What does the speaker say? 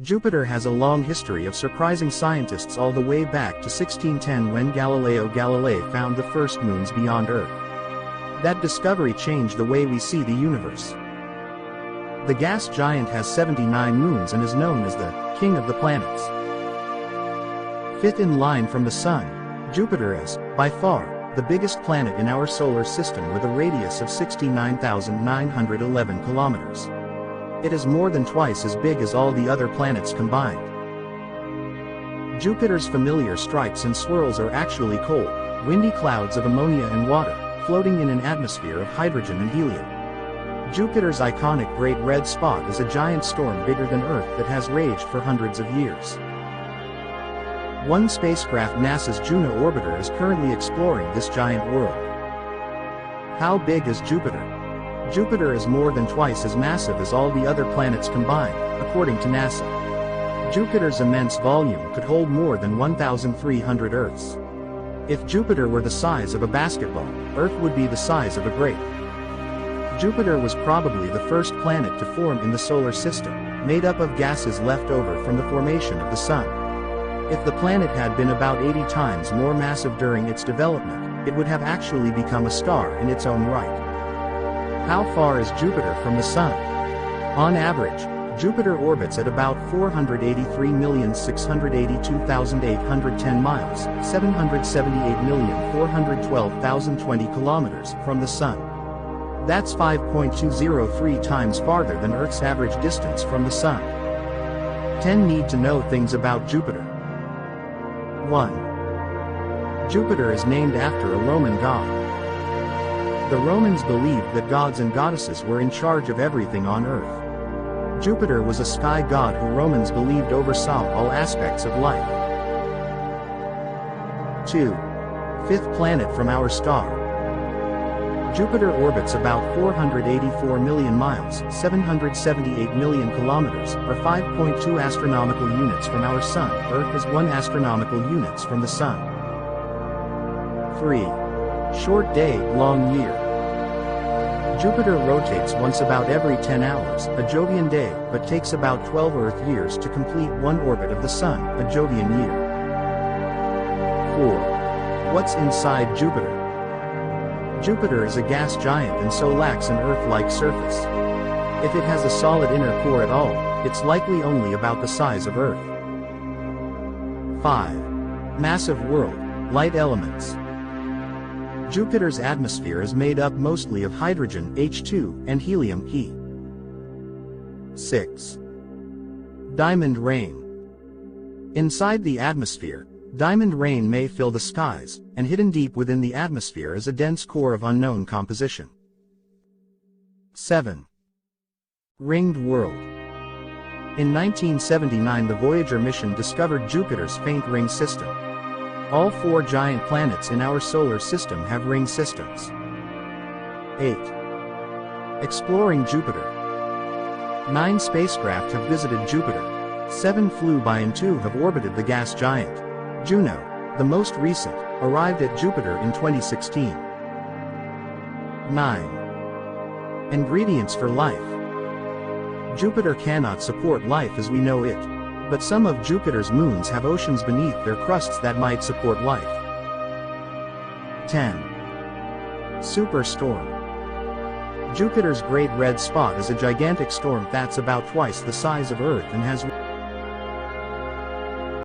Jupiter has a long history of surprising scientists all the way back to 1610 when Galileo Galilei found the first moons beyond Earth. That discovery changed the way we see the universe. The gas giant has 79 moons and is known as the king of the planets. Fifth in line from the Sun, Jupiter is, by far, the biggest planet in our solar system with a radius of 69,911 kilometers. It is more than twice as big as all the other planets combined. Jupiter's familiar stripes and swirls are actually cold, windy clouds of ammonia and water, floating in an atmosphere of hydrogen and helium. Jupiter's iconic Great Red Spot is a giant storm bigger than Earth that has raged for hundreds of years. One spacecraft, NASA's Juno orbiter, is currently exploring this giant world. How big is Jupiter? Jupiter is more than twice as massive as all the other planets combined, according to NASA. Jupiter's immense volume could hold more than 1,300 Earths. If Jupiter were the size of a basketball, Earth would be the size of a grape. Jupiter was probably the first planet to form in the solar system, made up of gases left over from the formation of the Sun. If the planet had been about 80 times more massive during its development, it would have actually become a star in its own right. How far is Jupiter from the Sun? On average, Jupiter orbits at about 483,682,810 miles, 778,412,020 kilometers, from the Sun. That's 5.203 times farther than Earth's average distance from the Sun. 10 need-to-know things about Jupiter. 1. Jupiter is named after a Roman god. The Romans believed that gods and goddesses were in charge of everything on Earth. Jupiter was a sky god who Romans believed oversaw all aspects of life. 2. Fifth planet from our star. Jupiter orbits about 484 million miles, 778 million kilometers, or 5.2 astronomical units from our Sun. Earth is 1 astronomical units from the Sun. 3. Short day, long year. Jupiter rotates once about every 10 hours, a Jovian day, but takes about 12 Earth years to complete one orbit of the Sun, a Jovian year. 4. What's inside Jupiter? Jupiter is a gas giant and so lacks an Earth-like surface. If it has a solid inner core at all, it's likely only about the size of Earth. 5. Massive world, light elements. Jupiter's atmosphere is made up mostly of hydrogen, H2, and helium, He. 6. Diamond rain. Inside the atmosphere, diamond rain may fill the skies, and hidden deep within the atmosphere is a dense core of unknown composition. 7. Ringed world. In 1979, the Voyager mission discovered Jupiter's faint ring system. All 4 giant planets in our solar system have ring systems. 8. Exploring Jupiter. 9 spacecraft have visited Jupiter. 7 flew by and 2 have orbited the gas giant. Juno, the most recent, arrived at Jupiter in 2016. 9. Ingredients for life. Jupiter cannot support life as we know it. But some of Jupiter's moons have oceans beneath their crusts that might support life. 10. Superstorm. Jupiter's Great Red Spot is a gigantic storm that's about twice the size of Earth and has